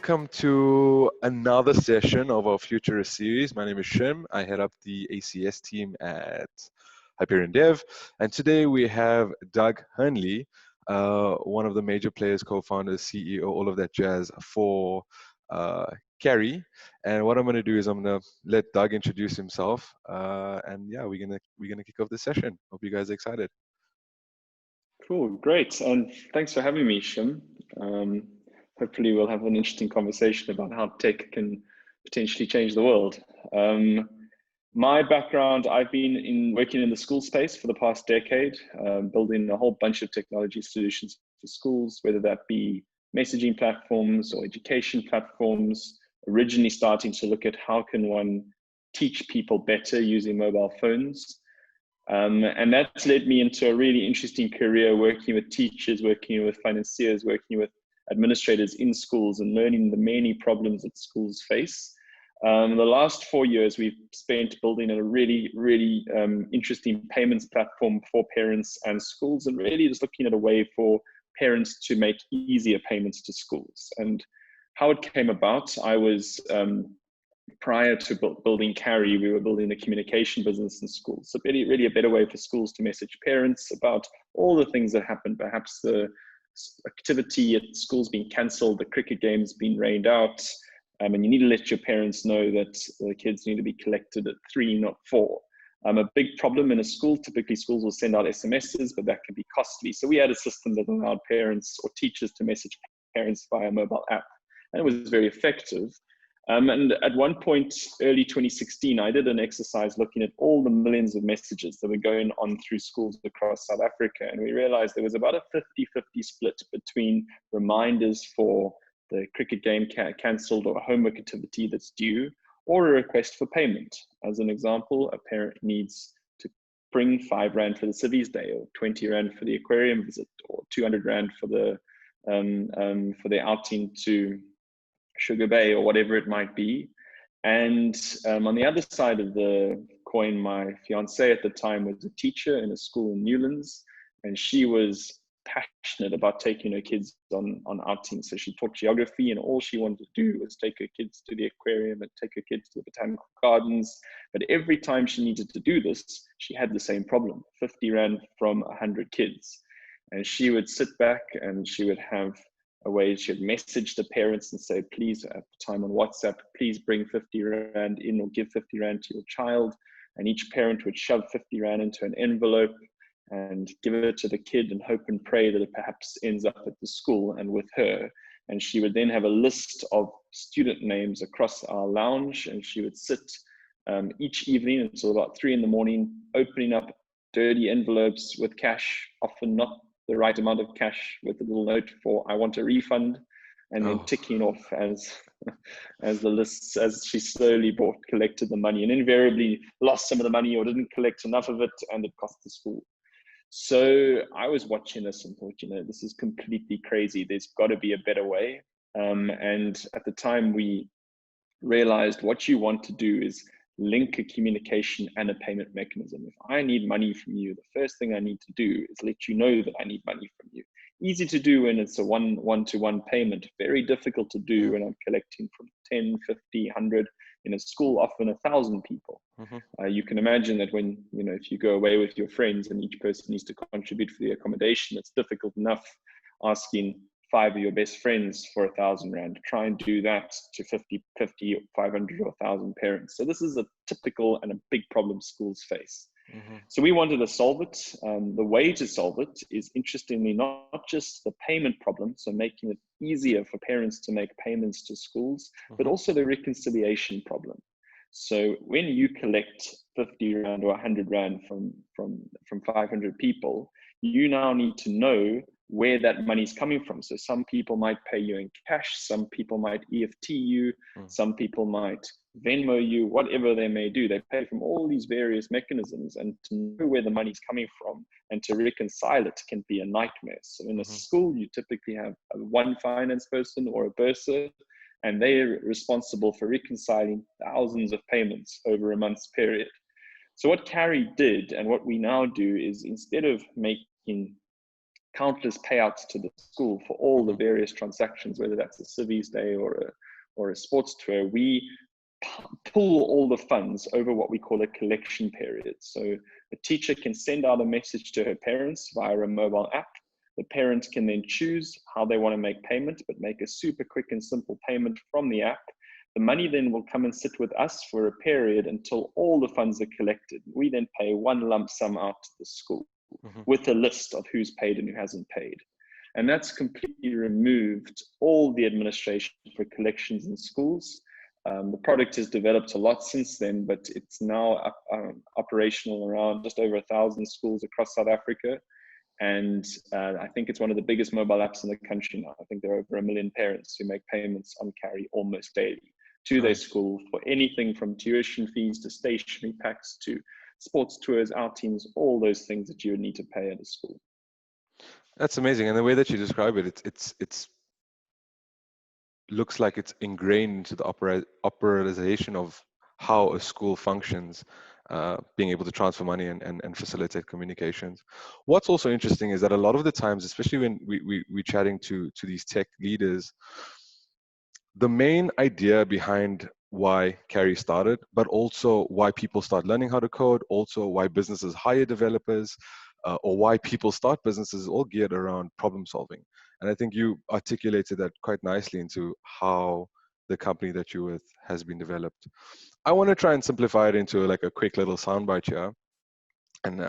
welcome to another session of our Futurist Series. My name is Shim. I head up the ACS team at HyperionDev, and today we have Doug Hoernle, one of the major players, co-founders, CEO, all of that jazz for Karri. And what I'm going to do is I'm going to let Doug introduce himself, and yeah, we're gonna kick off the session. Hope you guys are excited. Cool, great, and thanks for having me, Shim. Hopefully we'll have an interesting conversation about how tech can potentially change the world. My background, I've been working in the school space for the past decade, building a whole bunch of technology solutions for schools, whether that be messaging platforms or education platforms, originally starting to look at how can one teach people better using mobile phones. And that's led me into a really interesting career working with teachers, working with financiers, working with administrators in schools and learning the many problems that schools face. The last 4 years we've spent building a really interesting payments platform for parents and schools, and really just looking at a way for parents to make easier payments to schools. And how it came about, I was prior to building Karri, we were building a communication business in schools. So really a better way for schools to message parents about all the things that happen, perhaps the activity at schools being cancelled, the cricket games being rained out, and you need to let your parents know that the kids need to be collected at 3, not 4. A big problem in a school, typically schools will send out SMSs, but that can be costly. So we had a system that allowed parents or teachers to message parents via a mobile app, and it was very effective. And at one point, early 2016, I did an exercise looking at all the millions of messages that were going on through schools across South Africa. And we realized there was about a 50-50 split between reminders for the cricket game cancelled or a homework activity that's due, or a request for payment. As an example, a parent needs to bring 5 Rand for the Civies Day, or 20 Rand for the aquarium visit, or 200 Rand for their outing to Sugar Bay, or whatever it might be. And on the other side of the coin, my fiance at the time was a teacher in a school in Newlands, and she was passionate about taking her kids on outings. So she taught geography, and all she wanted to do was take her kids to the aquarium and take her kids to the botanical gardens. But every time she needed to do this, she had the same problem: 50 Rand from 100 kids. And she would sit back and she would have a way she would message the parents and say, please, at the time on WhatsApp, please bring 50 Rand in, or give 50 Rand to your child. And each parent would shove 50 Rand into an envelope and give it to the kid and hope and pray that it perhaps ends up at the school and with her. And she would then have a list of student names across our lounge, and she would sit each evening until about 3 in the morning, opening up dirty envelopes with cash, often not the right amount of cash, with a little note for "I want a refund," and then ticking off as the lists, as she slowly collected the money, and invariably lost some of the money or didn't collect enough of it, and it cost the school. So I was watching this and thought, this is completely crazy. There's got to be a better way. And at the time, we realized what you want to do is link a communication and a payment mechanism. If I need money from you, the first thing I need to do is let you know that I need money from you. Easy to do when it's a one-to-one payment. Very difficult to do when I'm collecting from 10, 50, 100, in a school, often 1,000 people. You can imagine that when, if you go away with your friends and each person needs to contribute for the accommodation, it's difficult enough asking 5 of your best friends for 1,000 Rand. Try and do that to 50, 500 or 1,000 parents. So this is a typical and a big problem schools face. So we wanted to solve it. The way to solve it is, interestingly, not just the payment problem, so making it easier for parents to make payments to schools, but also the reconciliation problem. So when you collect 50 Rand or 100 Rand from 500 people, you now need to know where that money is coming from. So some people might pay you in cash, some people might EFT you, some people might Venmo you, whatever they may do. They pay from all these various mechanisms, and to know where the money is coming from and to reconcile it can be a nightmare. So in a school, you typically have one finance person or a bursar, and they're responsible for reconciling thousands of payments over a month's period. So what Karri did, and what we now do, is instead of making countless payouts to the school for all the various transactions, whether that's a civies day or a sports tour. We pull all the funds over what we call a collection period. So a teacher can send out a message to her parents via a mobile app. The parents can then choose how they want to make payment, but make a super quick and simple payment from the app. The money then will come and sit with us for a period until all the funds are collected. We then pay one lump sum out to the school with a list of who's paid and who hasn't paid. And that's completely removed all the administration for collections in schools. The product has developed a lot since then, but it's now operational around just over 1,000 schools across South Africa. And I think it's one of the biggest mobile apps in the country now. I think there are over 1 million parents who make payments on Karri almost daily to their school for anything from tuition fees to stationery packs to sports tours, outings, all those things that you would need to pay at a school. That's amazing. And the way that you describe it, it's looks like it's ingrained into the operationalization of how a school functions, being able to transfer money and facilitate communications. What's also interesting is that a lot of the times, especially when we're chatting to these tech leaders, the main idea behind why Karri started, but also why people start learning how to code, also why businesses hire developers, or why people start businesses, is all geared around problem solving. And I think you articulated that quite nicely into how the company that you're with has been developed. I want to try and simplify it into like a quick little soundbite here. And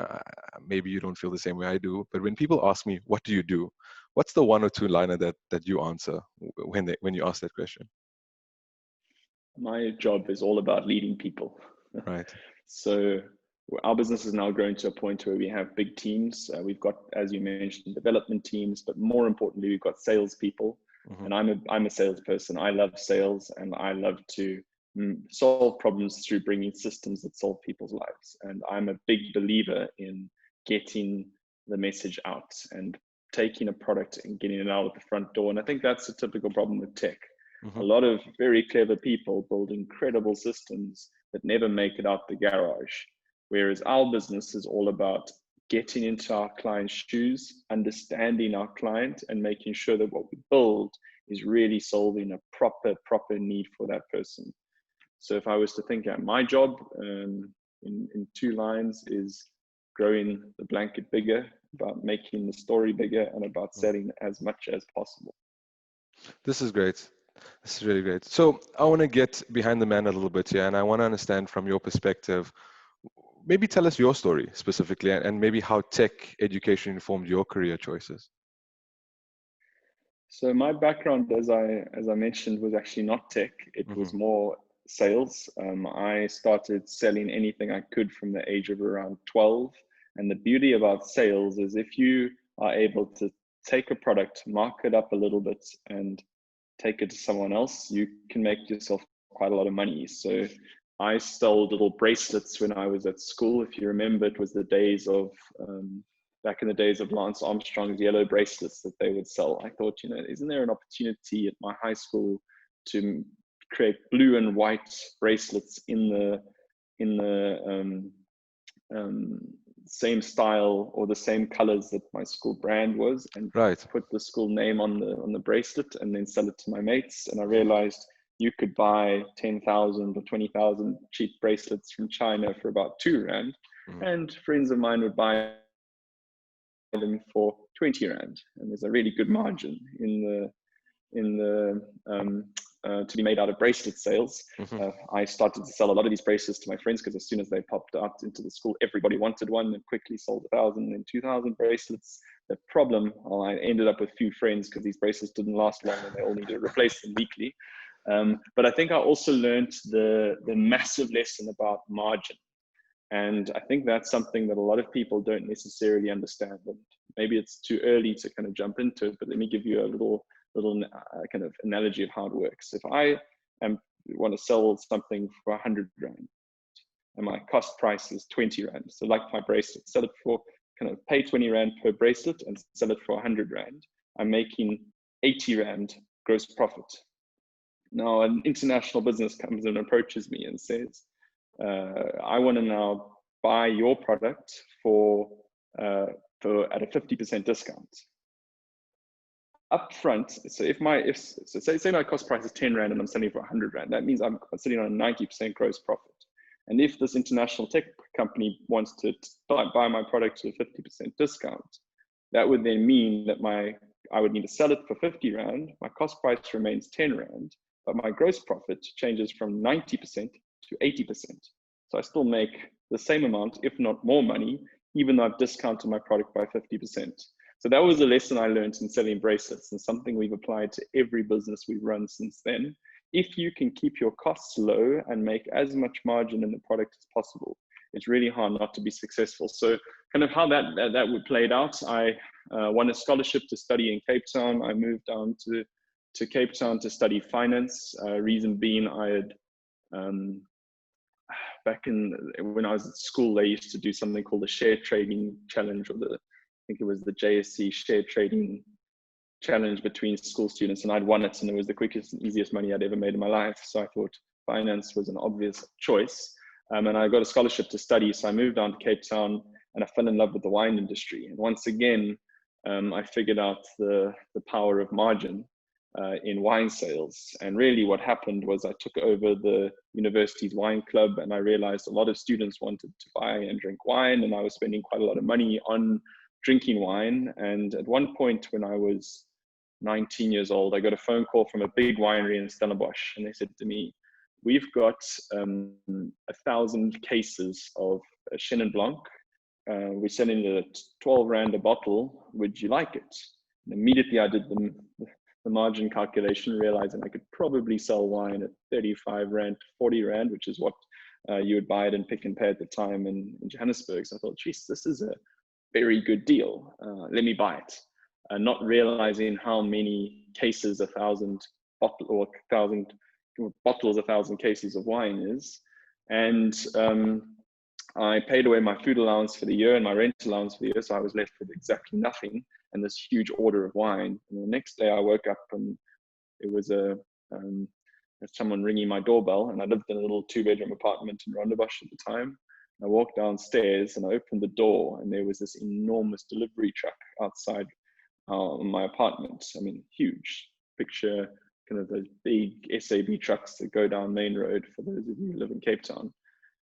maybe you don't feel the same way I do, but when people ask me, what do you do? What's the one or two liner that you answer when you ask that question? My job is all about leading people. Right. So our business is now growing to a point where we have big teams. We've got, as you mentioned, development teams, but more importantly, we've got salespeople. And I'm a salesperson. I love sales, and I love to solve problems through bringing systems that solve people's lives. And I'm a big believer in getting the message out and taking a product and getting it out of the front door. And I think that's a typical problem with tech. A lot of very clever people build incredible systems that never make it out the garage. Whereas our business is all about getting into our client's shoes, understanding our client, and making sure that what we build is really solving a proper need for that person. So if I was to think at my job in two lines, is growing the blanket bigger, about making the story bigger, and about selling as much as possible. This is great. This is really great. So I want to get behind the man a little bit here, and I want to understand from your perspective, maybe tell us your story specifically, and maybe how tech education informed your career choices. So my background, as I mentioned, was actually not tech. It was more sales. I started selling anything I could from the age of around 12. And the beauty about sales is if you are able to take a product, mark it up a little bit, and take it to someone else, you can make yourself quite a lot of money. So I sold little bracelets when I was at school. If you remember, it was the days of, back in the days of Lance Armstrong's yellow bracelets that they would sell. I thought, isn't there an opportunity at my high school to create blue and white bracelets in the same style or the same colors that my school brand was, and put the school name on the bracelet and then sell it to my mates. And I realized you could buy 10,000 or 20,000 cheap bracelets from China for about 2 Rand, and friends of mine would buy them for 20 Rand. And there's a really good margin in the to be made out of bracelet sales. I started to sell a lot of these bracelets to my friends because as soon as they popped out into the school, everybody wanted one, and quickly sold 1,000 and 2,000 bracelets. The problem, I ended up with few friends because these bracelets didn't last long and they all needed to replace them weekly. But I think I also learned the massive lesson about margin. And I think that's something that a lot of people don't necessarily understand. And maybe it's too early to kind of jump into it, but let me give you a little kind of analogy of how it works. If I want to sell something for 100 Rand and my cost price is 20 Rand, so like my bracelet, sell it for, kind of pay 20 Rand per bracelet and sell it for 100 Rand, I'm making 80 Rand gross profit. Now an international business comes and approaches me and says, I want to now buy your product for at a 50% discount. upfront, so so say my cost price is 10 Rand and I'm selling for 100 Rand, that means I'm sitting on a 90% gross profit. And if this international tech company wants to buy my product to a 50% discount, that would then mean that I would need to sell it for 50 Rand, my cost price remains 10 Rand, but my gross profit changes from 90% to 80%. So I still make the same amount, if not more money, even though I've discounted my product by 50%. So that was a lesson I learned in selling bracelets, and something we've applied to every business we've run since then. If you can keep your costs low and make as much margin in the product as possible, it's really hard not to be successful. So kind of how that would played out, I won a scholarship to study in Cape Town. I moved down to Cape Town to study finance. Reason being, I had back when I was at school, they used to do something called the share trading challenge, or I think it was the JSC share trading challenge between school students, and I'd won it, and it was the quickest and easiest money I'd ever made in my life. So I thought finance was an obvious choice, and I got a scholarship to study. So I moved down to Cape Town, and I fell in love with the wine industry. And once again, I figured out the power of margin in wine sales. And really what happened was I took over the university's wine club, and I realized a lot of students wanted to buy and drink wine, and I was spending quite a lot of money on drinking wine. And at one point when I was 19 years old, I got a phone call from a big winery in Stellenbosch, and they said to me, "We've got 1,000 cases of Chenin Blanc. We're selling it at 12 Rand a bottle. Would you like it?" And immediately I did the margin calculation, realizing I could probably sell wine at 35 Rand to 40 Rand, which is what you would buy it in Pick and Pay at the time in Johannesburg. So I thought, geez, this is a very good deal. Let me buy it. Not realizing how many cases 1,000 bottles, 1,000 cases of wine is. And I paid away my food allowance for the year and my rent allowance for the year, so I was left with exactly nothing and this huge order of wine. And the next day I woke up and it was someone ringing my doorbell, and I lived in a little 2-bedroom apartment in Rondebosch at the time. I walked downstairs and I opened the door, and there was this enormous delivery truck outside my apartment. I mean, huge. Picture kind of those big SAB trucks that go down Main Road, for those of you who live in Cape Town.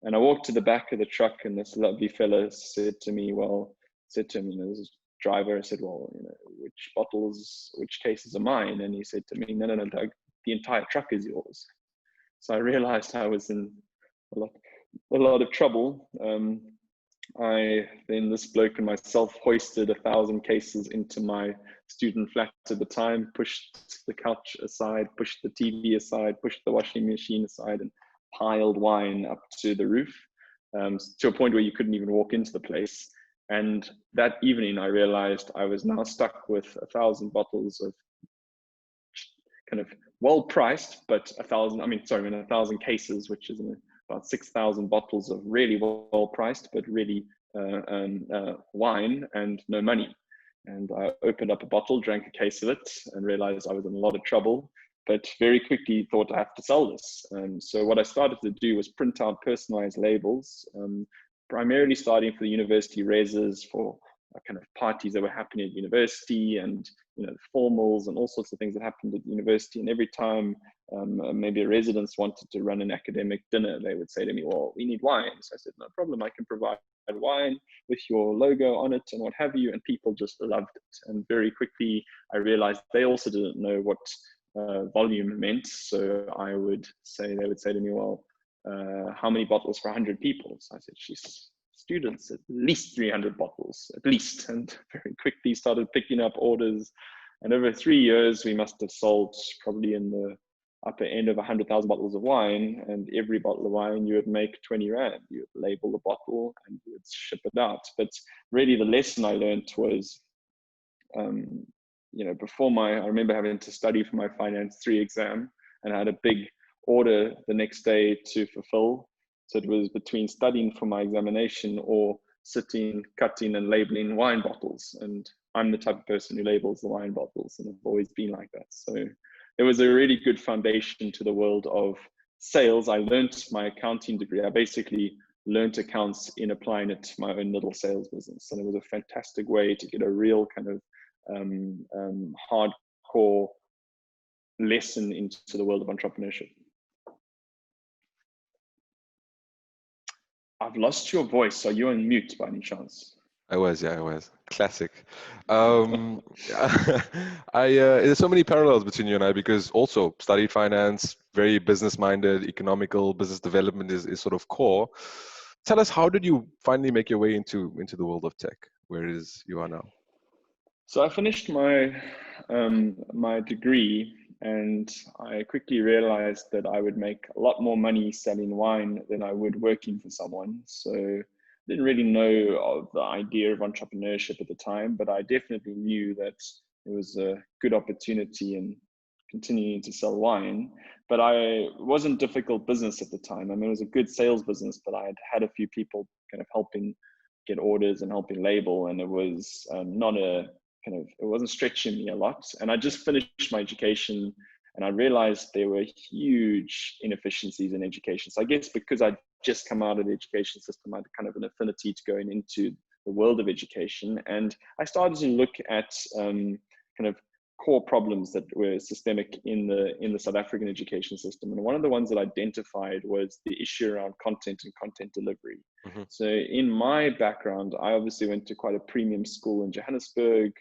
And I walked to the back of the truck, and this lovely fella said to me, this driver, I said, "Well, which cases are mine?" And he said to me, no, Doug, the entire truck is yours." So I realized I was in a lot of trouble. This bloke and myself hoisted 1,000 cases into my student flat at the time, pushed the couch aside, pushed the TV aside, pushed the washing machine aside, and piled wine up to the roof, to a point where you couldn't even walk into the place. And that evening I realized I was now stuck with 1,000 bottles of kind of well priced, but 1,000 cases, which is about 6,000 bottles of really well priced, but really wine, and no money. And I opened up a bottle, drank a case of it, and realized I was in a lot of trouble, but very quickly thought I have to sell this. So what I started to do was print out personalized labels, primarily starting for the university reses, for kind of parties that were happening at university, and formals and all sorts of things that happened at the university. And every time maybe a residence wanted to run an academic dinner, they would say to me, "Well, we need wine." So I said, "No problem, I can provide wine with your logo on it and what have you." And people just loved it. And very quickly I realized they also didn't know what volume meant. So they would say to me, "Well, how many bottles for 100 people?" So I said, "She's students, at least 300 bottles, at least." And very quickly started picking up orders. And over 3 years, we must have sold probably in the upper end of 100,000 bottles of wine. And every bottle of wine, you would make 20 Rand. You would label the bottle and you would ship it out. But really the lesson I learned was, I remember having to study for my Finance 3 exam, and I had a big order the next day to fulfill. So it was between studying for my examination or sitting, cutting and labeling wine bottles. And I'm the type of person who labels the wine bottles, and I've always been like that. So it was a really good foundation to the world of sales. I learned my accounting degree. I basically learned accounts in applying it to my own little sales business. And it was a fantastic way to get a real kind of core lesson into the world of entrepreneurship. I've lost your voice. Are you on mute by any chance? I was. Classic. There's so many parallels between you and I, because also studied finance, very business-minded, economical, business development is sort of core. Tell us, how did you finally make your way into the world of tech, where you are now? So I finished my my degree, and I quickly realized that I would make a lot more money selling wine than I would working for someone. So I didn't really know of the idea of entrepreneurship at the time, but I definitely knew that it was a good opportunity in continuing to sell wine. But I wasn't difficult business at the time. I mean, it was a good sales business, but I had a few people kind of helping get orders and helping label, and it was not a it wasn't stretching me a lot. And I just finished my education, and I realized there were huge inefficiencies in education. So I guess because I'd just come out of the education system, I had kind of an affinity to going into the world of education. And I started to look at kind of core problems that were systemic in the South African education system. And one of the ones that I identified was the issue around content and content delivery. Mm-hmm. So in my background, I obviously went to quite a premium school in Johannesburg.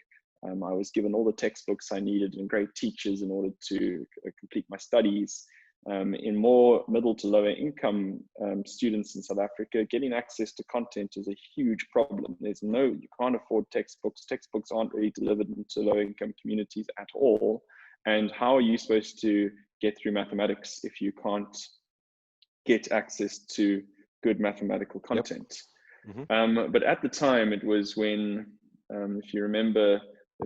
I was given all the textbooks I needed and great teachers in order to complete my studies. In more middle to lower income students in South Africa, getting access to content is a huge problem. You can't afford textbooks. Textbooks aren't really delivered into low income communities at all. And how are you supposed to get through mathematics if you can't get access to good mathematical content? Yep. Mm-hmm. But at the time, it was when, if you remember,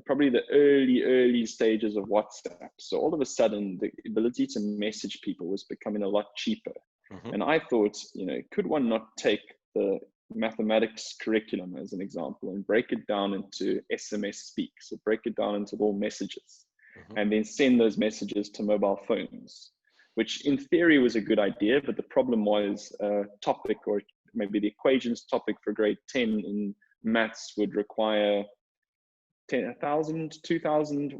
probably the early stages of WhatsApp. So all of a sudden, the ability to message people was becoming a lot cheaper. Mm-hmm. And I thought, could one not take the mathematics curriculum as an example and break it down into SMS speak? So break it down into little messages, mm-hmm. and then send those messages to mobile phones, which in theory was a good idea. But the problem was topic, or maybe the equations topic for grade 10 in maths would require 10,000, 2,000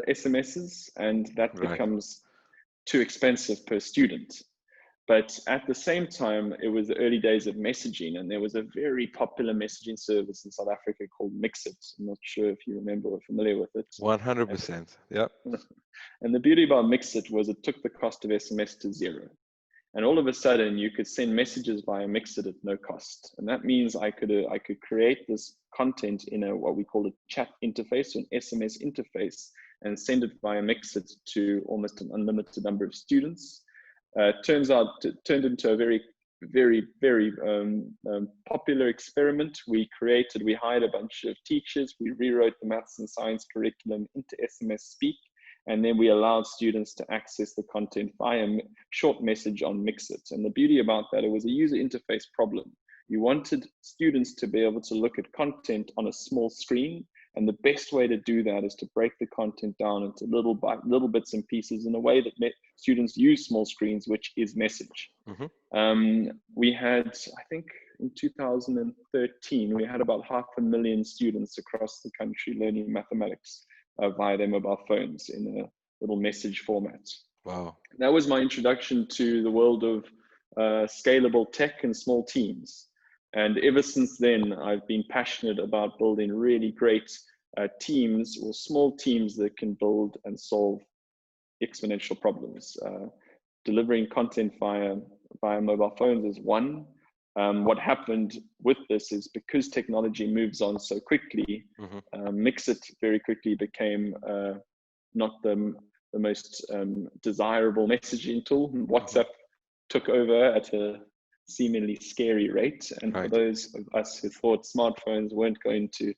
SMSs, and that right. becomes too expensive per student. But at the same time, it was the early days of messaging, and there was a very popular messaging service in South Africa called Mixit. I'm not sure if you remember or familiar with it. 100%, yep. And the beauty about Mixit was it took the cost of SMS to zero. And all of a sudden, you could send messages via Mixit at no cost. And that means I could create this content in what we call a chat interface, or an SMS interface, and send it via Mixit to almost an unlimited number of students. Turns out it turned into a very, very, very popular experiment. We hired a bunch of teachers. We rewrote the maths and science curriculum into SMS speak. And then we allowed students to access the content via short message on Mixit. And the beauty about that, it was a user interface problem. You wanted students to be able to look at content on a small screen. And the best way to do that is to break the content down into little bits and pieces in a way that students use small screens, which is message. Mm-hmm. We had, I think in 2013, we had about 500,000 students across the country learning mathematics via their mobile phones in a little message format. Wow. That was my introduction to the world of scalable tech and small teams. And ever since then, I've been passionate about building really great teams, or small teams that can build and solve exponential problems. Delivering content via mobile phones is one. What happened with this is, because technology moves on so quickly, mm-hmm. Mixit very quickly became not the most desirable messaging tool. WhatsApp took over at a seemingly scary rate. And right. For those of us who thought smartphones weren't going to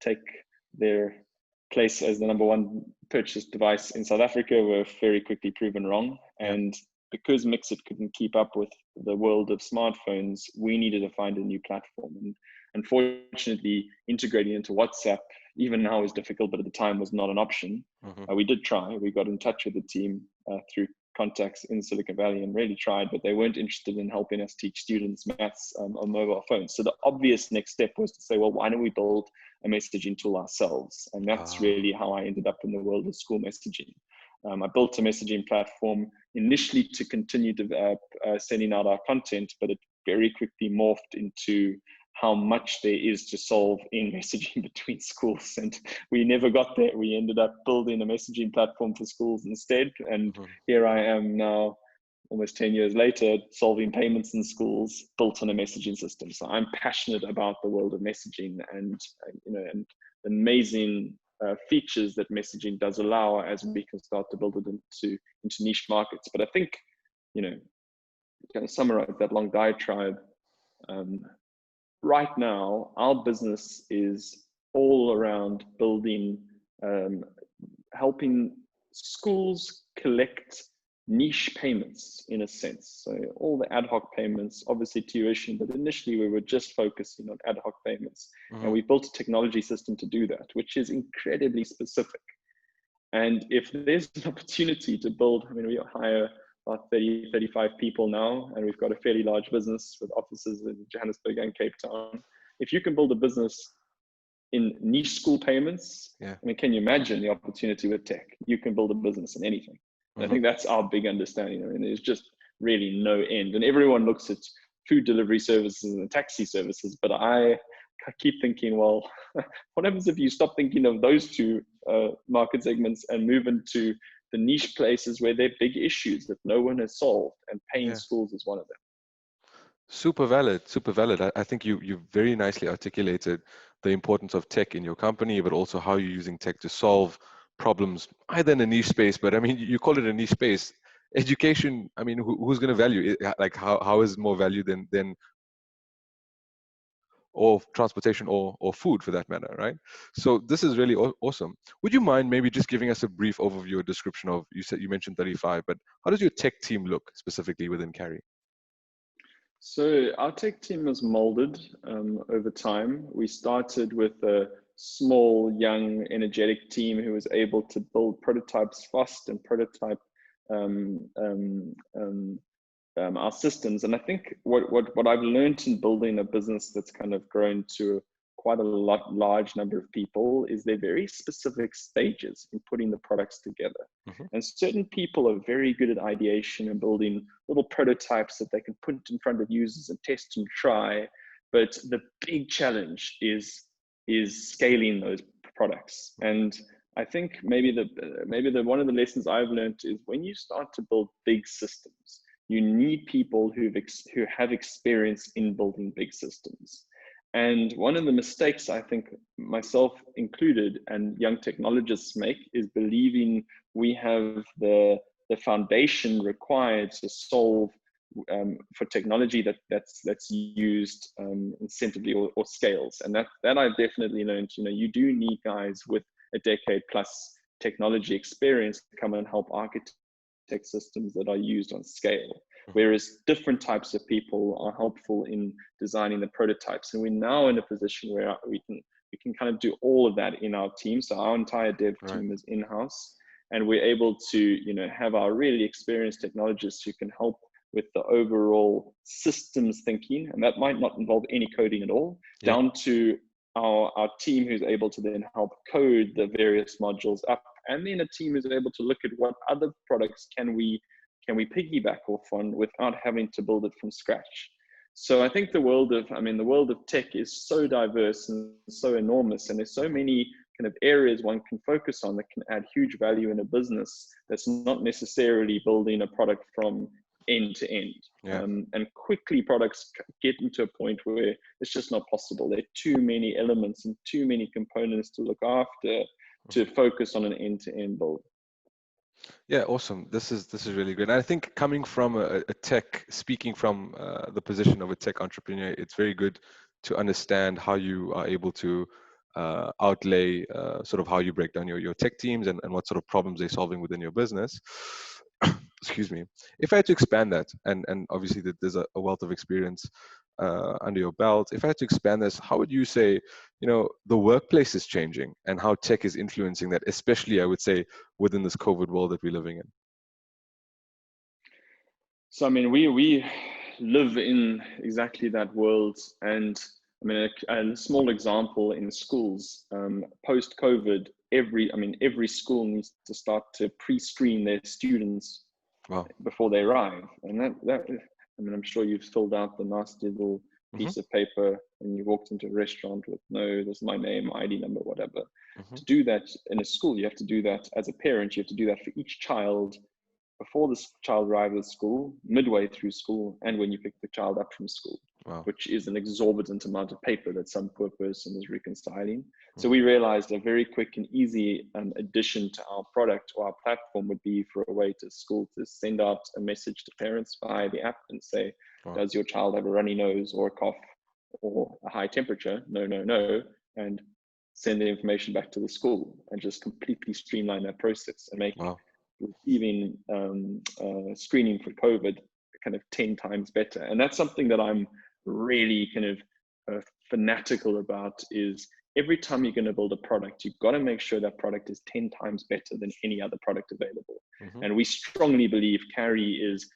take their place as the number one purchased device in South Africa, were very quickly proven wrong. And because Mixit couldn't keep up with the world of smartphones, we needed to find a new platform. And unfortunately, integrating into WhatsApp, even now, is difficult, but at the time was not an option. Mm-hmm. We did try. We got in touch with the team through contacts in Silicon Valley and really tried, but they weren't interested in helping us teach students maths on mobile phones. So the obvious next step was to say, well, why don't we build a messaging tool ourselves? And that's really how I ended up in the world of school messaging. I built a messaging platform initially to continue sending out our content, but it very quickly morphed into how much there is to solve in messaging between schools. And we never got there. We ended up building a messaging platform for schools instead. And here I am now, almost 10 years later, solving payments in schools built on a messaging system. So I'm passionate about the world of messaging and, and the amazing features that messaging does allow as we can start to build it into niche markets. But I think, kind of summarize that long diatribe, right now, our business is all around building, helping schools collect niche payments in a sense. So all the ad hoc payments, obviously tuition, but initially we were just focusing on ad hoc payments. And we built a technology system to do that, which is incredibly specific. And if there's an opportunity to build, we hire about 30, 35 people now, and we've got a fairly large business with offices in Johannesburg and Cape Town. If you can build a business in niche school payments, can you imagine the opportunity with tech? You can build a business in anything. I think that's our big understanding. There's just really no end. And everyone looks at food delivery services and taxi services, but I keep thinking, well, what happens if you stop thinking of those two market segments and move into the niche places where there are big issues that no one has solved, and paying schools is one of them. Super valid, super valid. I think you very nicely articulated the importance of tech in your company, but also how you're using tech to solve problems, either in a niche space, but you call it a niche space. Education, who's going to value it? Like how is it more value than or transportation or food for that matter, right? So this is really awesome. Would you mind maybe just giving us a brief overview or description of, you mentioned 35, but how does your tech team look specifically within Karri? So our tech team was molded over time. We started with a small, young, energetic team who was able to build prototypes fast and prototype our systems. And I think what I've learned in building a business that's kind of grown to quite a large number of people is they're very specific stages in putting the products together. And certain people are very good at ideation and building little prototypes that they can put in front of users and test and try. But the big challenge is scaling those products. And I think maybe one of the lessons I've learned is when you start to build big systems, you need people who have experience in building big systems. And one of the mistakes I think myself included and young technologists make is believing we have the foundation required to solve for technology that's used incentively or scales. And that I've definitely learned. You do need guys with a decade plus technology experience to come and help architect systems that are used on scale, whereas different types of people are helpful in designing the prototypes. And we're now in a position where we can kind of do all of that in our team. So our entire dev team is in-house, and we're able to have our really experienced technologists who can help with the overall systems thinking, and that might not involve any coding at all, down to our team who's able to then help code the various modules up, and then a team is able to look at what other products can we piggyback off on without having to build it from scratch. So I think the world of tech is so diverse and so enormous, and there's so many kind of areas one can focus on that can add huge value in a business that's not necessarily building a product from end to end. And quickly products get into a point where it's just not possible. There are too many elements and too many components to look after to focus on an end-to-end build. Yeah, awesome. This is really good. And I think coming from speaking from the position of a tech entrepreneur, it's very good to understand how you are able to outlay sort of how you break down your tech teams and what sort of problems they're solving within your business. Excuse me. If I had to expand that, and obviously that there's a wealth of experience under your belt, if I had to expand this, how would you say, the workplace is changing and how tech is influencing that, especially I would say within this COVID world that we're living in? So I mean, we live in exactly that world, and I mean, a small example in schools, post COVID, every school needs to start to pre-screen their students Wow. before they arrive, and that I mean, I'm sure you've filled out the nasty little Hmm. piece of paper and you walked into a restaurant with, no, this is my name, ID number, whatever. Hmm. To do that in a school, you have to do that as a parent. You have to do that for each child before this child arrives at school, midway through school, and when you pick the child up from school, Wow. which is an exorbitant amount of paper that some poor person is reconciling. So Hmm. we realized a very quick and easy addition to our product or our platform would be for a way to school to send out a message to parents via the app and say, Wow. does your child have a runny nose or a cough or a high temperature? No, no, no. And send the information back to the school and just completely streamline that process and make Wow. receiving screening for COVID kind of 10 times better. And that's something that I'm really kind of fanatical about, is every time you're going to build a product, you've got to make sure that product is 10 times better than any other product available. Hmm. And we strongly believe Karri is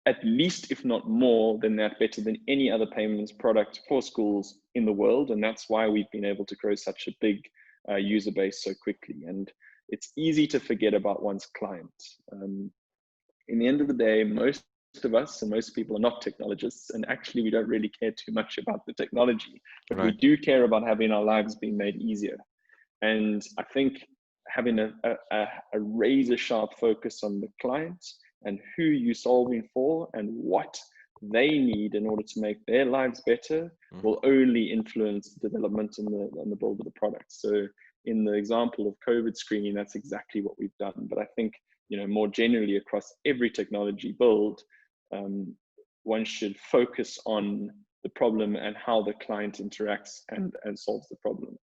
at least, if not more than that, better than any other payments product for schools in the world. And that's why we've been able to grow such a big user base so quickly. And it's easy to forget about one's client. In the end of the day, most of us and most people are not technologists, and actually we don't really care too much about the technology, but we Right. do care about having our lives being made easier. And I think having a razor sharp focus on the client and who you're solving for and what they need in order to make their lives better Hmm. will only influence the development and the build of the product. So in the example of COVID screening, that's exactly what we've done. But I think, more generally across every technology build, one should focus on the problem and how the client interacts and solves the problem.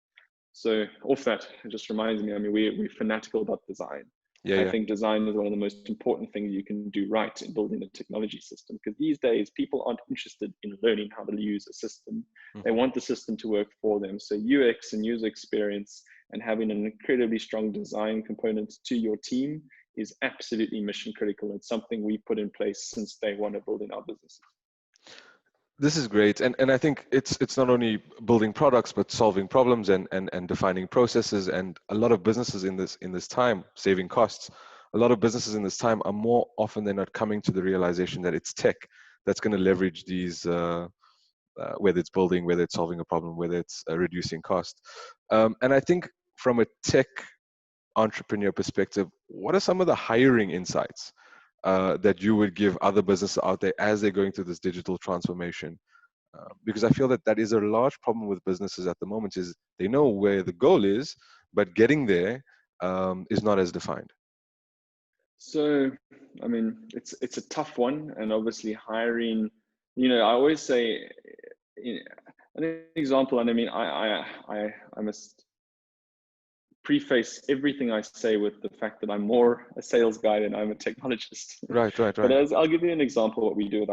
So off that, it just reminds me, I mean, we're fanatical about design. Yeah. I Yeah. think design is one of the most important things you can do right in building a technology system, because these days people aren't interested in learning how to use a system. They Hmm. want the system to work for them. So UX and user experience and having an incredibly strong design component to your team is absolutely mission critical. It's something we put in place since day one of building our business. This is great, and I think it's not only building products but solving problems and defining processes. And a lot of businesses in this time, saving costs, a lot of businesses in this time are more often than not coming to the realization that it's tech that's going to leverage these, whether it's building, whether it's solving a problem, whether it's reducing cost. And I think from a tech entrepreneur perspective, what are some of the hiring insights that you would give other businesses out there as they're going through this digital transformation? Because I feel that that is a large problem with businesses at the moment, is they know where the goal is, but getting there is not as defined. So, I mean, it's a tough one, and obviously hiring. I always say, an example, and I mean, I must preface everything I say with the fact that I'm more a sales guy than I'm a technologist. Right, right, But right. I'll give you an example of what we do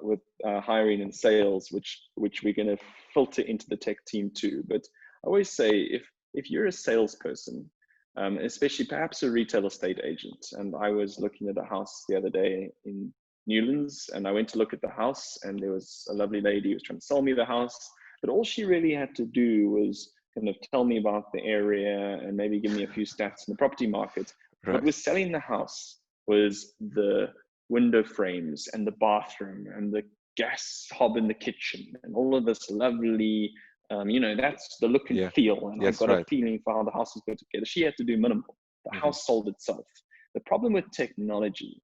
with hiring and sales, which we're going to filter into the tech team too. But I always say, if you're a salesperson, especially perhaps a retail estate agent, and I was looking at a house the other day in Newlands, and I went to look at the house, and there was a lovely lady who was trying to sell me the house, but all she really had to do was kind of tell me about the area and maybe give me a few stats in the property market. What Right. was selling the house was the window frames and the bathroom and the gas hob in the kitchen and all of this lovely, that's the look and Yeah. feel. And I Yes. got a Right. feeling for how the house was put together. She had to do minimal. The Hmm. house sold itself. The problem with technology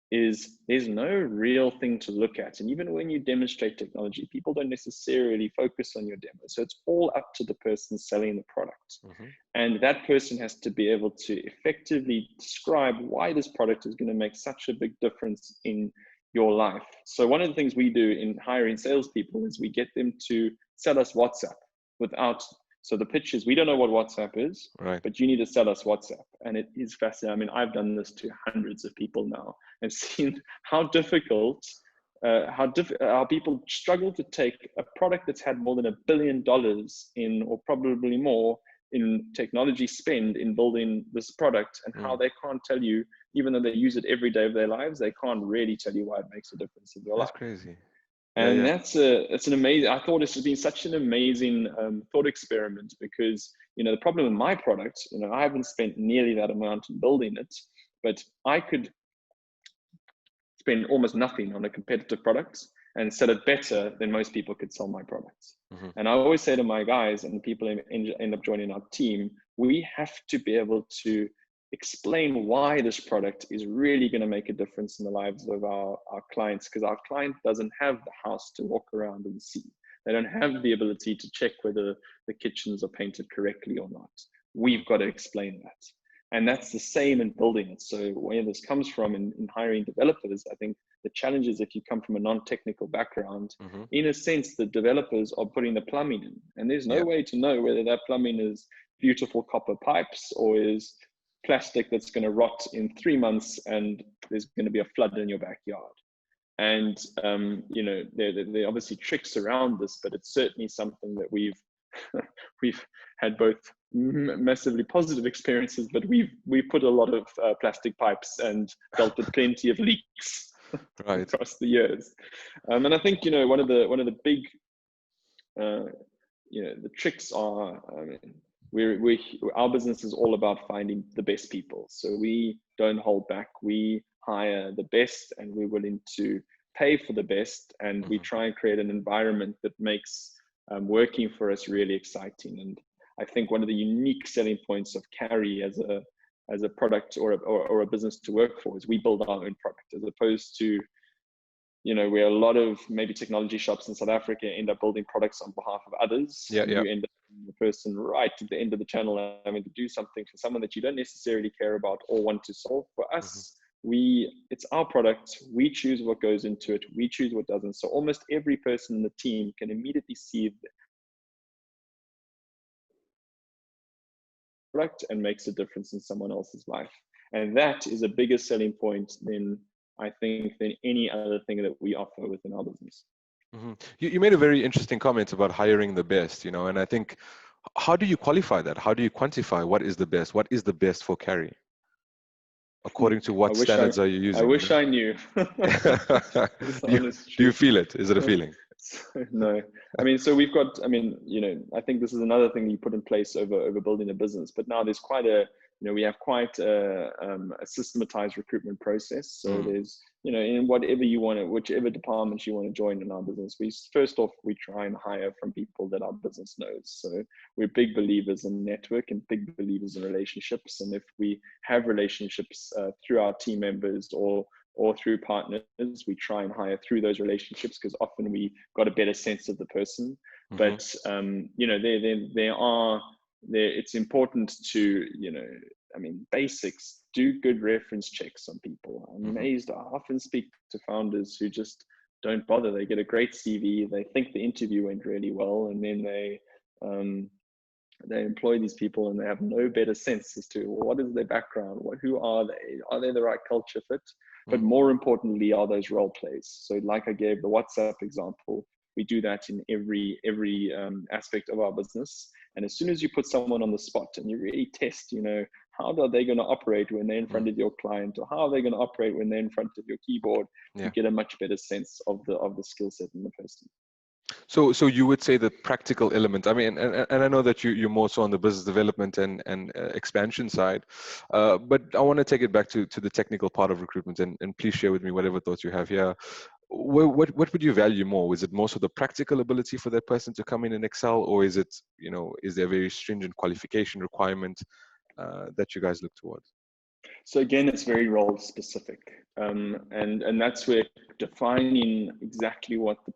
is there's no real thing to look at. And even when you demonstrate technology, people don't necessarily focus on your demo. So it's all up to the person selling the product. Hmm. And that person has to be able to effectively describe why this product is going to make such a big difference in your life. So one of the things we do in hiring salespeople is we get them to sell us WhatsApp without. So the pitch is, we don't know what WhatsApp is, Right. but you need to sell us WhatsApp. And it is fascinating. I mean, I've done this to hundreds of people now and seen how difficult, how people struggle to take a product that's had more than $1 billion in, or probably more, in technology spend in building this product, and how they can't tell you, even though they use it every day of their lives, they can't really tell you why it makes a difference in your life. That's crazy. And that's an amazing, I thought this has been such an amazing thought experiment, because, you know, the problem with my product, you know, I haven't spent nearly that amount in building it, but I could spend almost nothing on a competitive product and sell it better than most people could sell my products. And I always say to my guys and people end up joining our team, we have to be able to explain why this product is really going to make a difference in the lives of our clients, because our client doesn't have the house to walk around and see. They don't have the ability to check whether the kitchens are painted correctly or not. We've got to explain that. And that's the same in building it. So where this comes from in hiring developers, I think the challenge is if you come from a non-technical background, in a sense, the developers are putting the plumbing in. And there's no way to know whether that plumbing is beautiful copper pipes or is plastic that's going to rot in 3 months and there's going to be a flood in your backyard. And, you know, there are obviously tricks around this, but it's certainly something that we've had both massively positive experiences, but we've put a lot of plastic pipes and dealt with plenty of leaks across the years. And I think, you know, one of the big, you know, the tricks are, our business is all about finding the best people. So we don't hold back. We hire the best, and we're willing to pay for the best. And we try and create an environment that makes working for us really exciting. And I think one of the unique selling points of Karri as a product or a business to work for is we build our own product, as opposed to, you know, where a lot of maybe technology shops in South Africa end up building products on behalf of others. You end up being the person right at the end of the channel having to do something for someone that you don't necessarily care about or want to solve. For us, it's our product. We choose what goes into it. We choose what doesn't. So almost every person in the team can immediately see the product and makes a difference in someone else's life. And that is a bigger selling point than any other thing that we offer within our business. You made a very interesting comment about hiring the best, you know, and I think, how do you qualify that? How do you quantify what is the best? What is the best for Karri? According to what standards are you using? I wish I knew. Do you feel it? Is it a feeling? No. I mean, so we've got, I mean, you know, I think this is another thing you put in place over building a business, but now there's quite a, you know, we have quite a systematized recruitment process. So there's, you know, in whatever you want to, whichever departments you want to join in our business, first off, we try and hire from people that our business knows. So we're big believers in network and big believers in relationships. And if we have relationships through our team members or through partners, we try and hire through those relationships, because often we got a better sense of the person. But, you know, it's important to, you know, I mean, basics, do good reference checks on people. I'm amazed. I often speak to founders who just don't bother. They get a great CV. They think the interview went really well, and then they employ these people and they have no better sense as to what is their background, who are they the right culture fit? But more importantly, are those role plays? So like I gave the WhatsApp example, we do that in every aspect of our business. And as soon as you put someone on the spot and you really test, you know, how are they going to operate when they're in front of your client, or how are they going to operate when they're in front of your keyboard, you get a much better sense of the skill set in the person. So you would say the practical element, I mean, and I know that you're more so on the business development and expansion side, but I want to take it back to the technical part of recruitment, and please share with me whatever thoughts you have here. What would you value more? Is it more so the practical ability for that person to come in and excel, or is it, you know, is there a very stringent qualification requirement that you guys look towards? So again, it's very role specific, and that's where defining exactly what the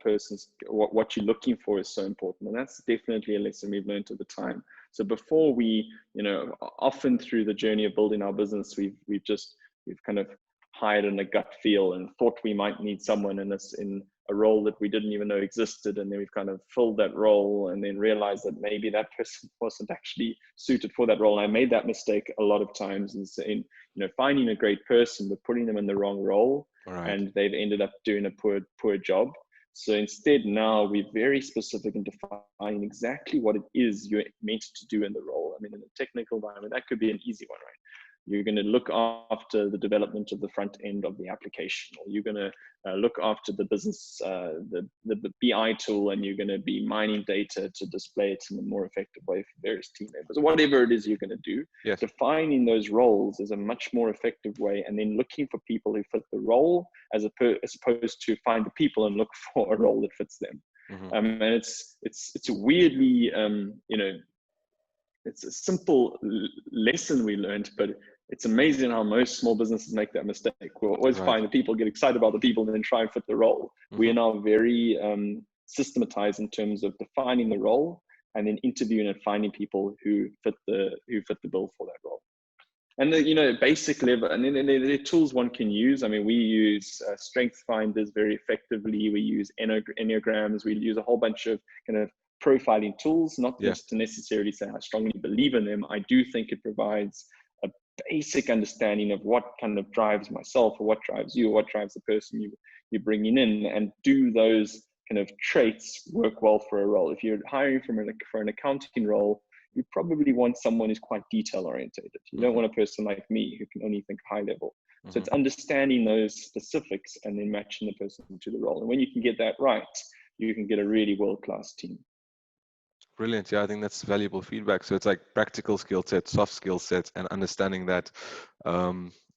what you're looking for is so important, and that's definitely a lesson we've learned over time. So before we, you know, often through the journey of building our business, we've kind of hired in a gut feel and thought we might need someone in a role that we didn't even know existed, and then we've kind of filled that role and then realized that maybe that person wasn't actually suited for that role. And I made that mistake a lot of times in saying, you know, finding a great person but putting them in the wrong role, and they've ended up doing a poor job. So instead, now we're very specific in defining exactly what it is you're meant to do in the role. in a technical environment, that could be an easy one, right? You're going to look after the development of the front end of the application, or you're going to look after the business, the BI tool, and you're going to be mining data to display it in a more effective way for various team members, or whatever it is you're going to do. Yes. Defining those roles is a much more effective way, and then looking for people who fit the role as opposed to find the people and look for a role that fits them. And it's a weirdly, it's a simple lesson we learned, but it's amazing how most small businesses make that mistake. We'll always find that people get excited about the people and then try and fit the role. We are now very systematized in terms of defining the role and then interviewing and finding people who fit the bill for that role. And the basic level, and then there are tools one can use. I mean, we use strength finders very effectively. We use enneagrams. We use a whole bunch of kind of profiling tools, not just to necessarily say I strongly believe in them. I do think it provides a basic understanding of what kind of drives myself, or what drives you, or what drives the person you're bringing in, and do those kind of traits work well for a role. If you're hiring for an accounting role, you probably want someone who's quite detail orientated. You don't want a person like me who can only think high level. So it's understanding those specifics and then matching the person to the role. And when you can get that right, you can get a really world-class team. Brilliant. Yeah, I think that's valuable feedback. So it's like practical skill sets, soft skill sets, and understanding that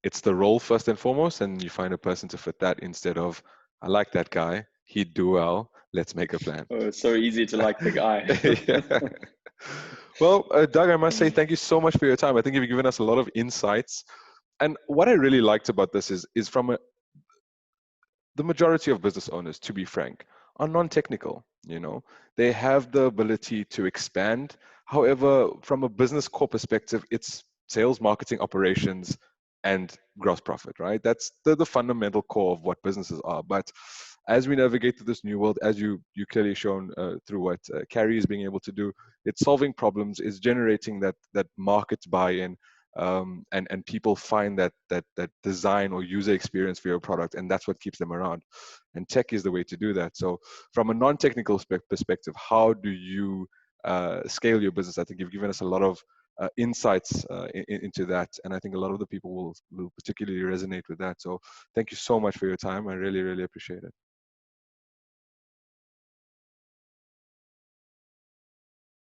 it's the role first and foremost, and you find a person to fit that instead of, I like that guy, he'd do well, let's make a plan. Oh, it's so easy to like the guy. Well, Doug, I must say thank you so much for your time. I think you've given us a lot of insights. And what I really liked about this is from the majority of business owners, to be frank, are non-technical. They have the ability to expand. However, from a business core perspective, it's sales, marketing, operations, and gross profit, right? That's the fundamental core of what businesses are. But as we navigate through this new world, as you clearly shown through what Karri is being able to do, it's solving problems, it's generating that market buy-in, and people find that design or user experience for your product, and that's what keeps them around. And tech is the way to do that. So from a non-technical perspective, how do you scale your business? I think you've given us a lot of insights into that, and I think a lot of the people will particularly resonate with that. So thank you so much for your time. I really, really appreciate it.